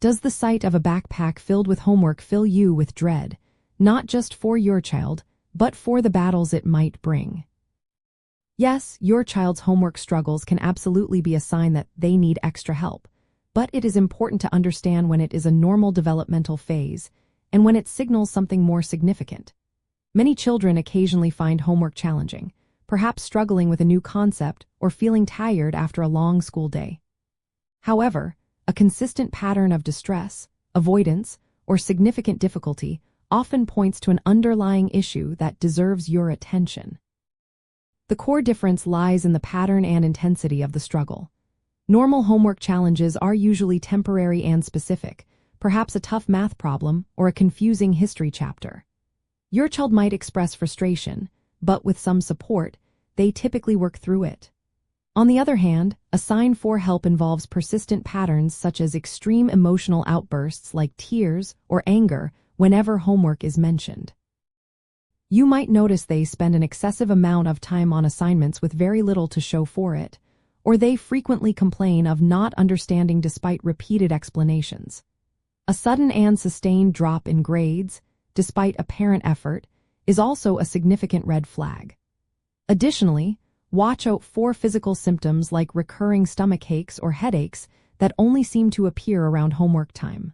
Does the sight of a backpack filled with homework fill you with dread, not just for your child, but for the battles it might bring? Yes, your child's homework struggles can absolutely be a sign that they need extra help, but it is important to understand when it is a normal developmental phase and when it signals something more significant. Many children occasionally find homework challenging, perhaps struggling with a new concept or feeling tired after a long school day. However, a consistent pattern of distress, avoidance, or significant difficulty often points to an underlying issue that deserves your attention. The core difference lies in the pattern and intensity of the struggle. Normal homework challenges are usually temporary and specific, perhaps a tough math problem or a confusing history chapter. Your child might express frustration, but with some support, they typically work through it. On the other hand, a sign for help involves persistent patterns such as extreme emotional outbursts like tears or anger whenever homework is mentioned. You might notice they spend an excessive amount of time on assignments with very little to show for it, or they frequently complain of not understanding despite repeated explanations. A sudden and sustained drop in grades, despite apparent effort, is also a significant red flag. Additionally, watch out for physical symptoms like recurring stomach aches or headaches that only seem to appear around homework time.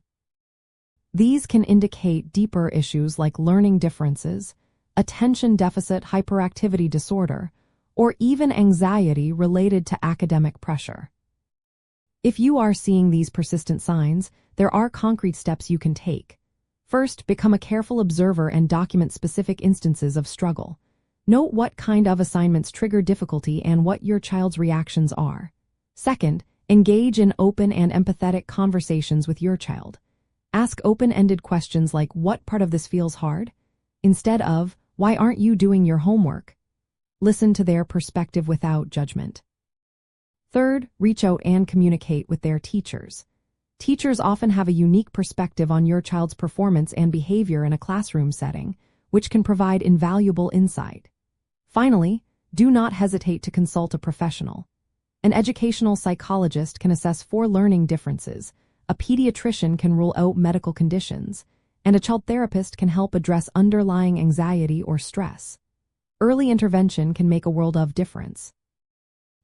These can indicate deeper issues like learning differences, attention deficit hyperactivity disorder, or even anxiety related to academic pressure. If you are seeing these persistent signs, there are concrete steps you can take. First, become a careful observer and document specific instances of struggle. Note what kind of assignments trigger difficulty and what your child's reactions are. Second, engage in open and empathetic conversations with your child. Ask open-ended questions like, "What part of this feels hard?" instead of, "Why aren't you doing your homework?" Listen to their perspective without judgment. Third, reach out and communicate with their teachers. Teachers often have a unique perspective on your child's performance and behavior in a classroom setting, which can provide invaluable insight. Finally, do not hesitate to consult a professional. An educational psychologist can assess for learning differences, a pediatrician can rule out medical conditions, and a child therapist can help address underlying anxiety or stress. Early intervention can make a world of difference.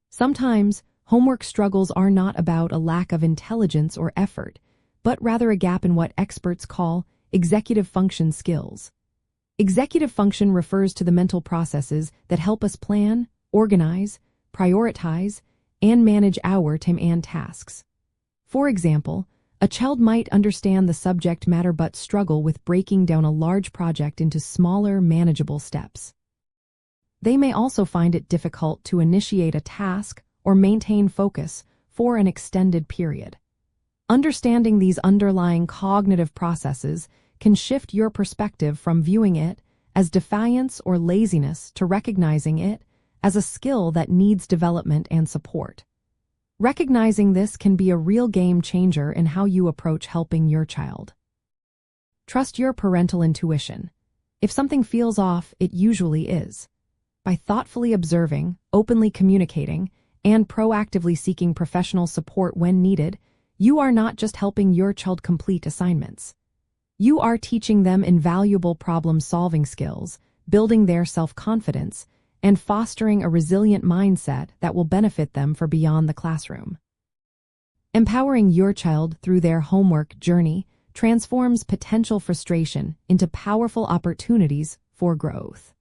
Sometimes, homework struggles are not about a lack of intelligence or effort, but rather a gap in what experts call executive function skills. Executive function refers to the mental processes that help us plan, organize, prioritize, and manage our time and tasks. For example, a child might understand the subject matter but struggle with breaking down a large project into smaller, manageable steps. They may also find it difficult to initiate a task or maintain focus for an extended period. Understanding these underlying cognitive processes can shift your perspective from viewing it as defiance or laziness to recognizing it as a skill that needs development and support. Recognizing this can be a real game changer in how you approach helping your child. Trust your parental intuition. If something feels off, it usually is. By thoughtfully observing, openly communicating, and proactively seeking professional support when needed, you are not just helping your child complete assignments. You are teaching them invaluable problem-solving skills, building their self-confidence, and fostering a resilient mindset that will benefit them for beyond the classroom. Empowering your child through their homework journey transforms potential frustration into powerful opportunities for growth.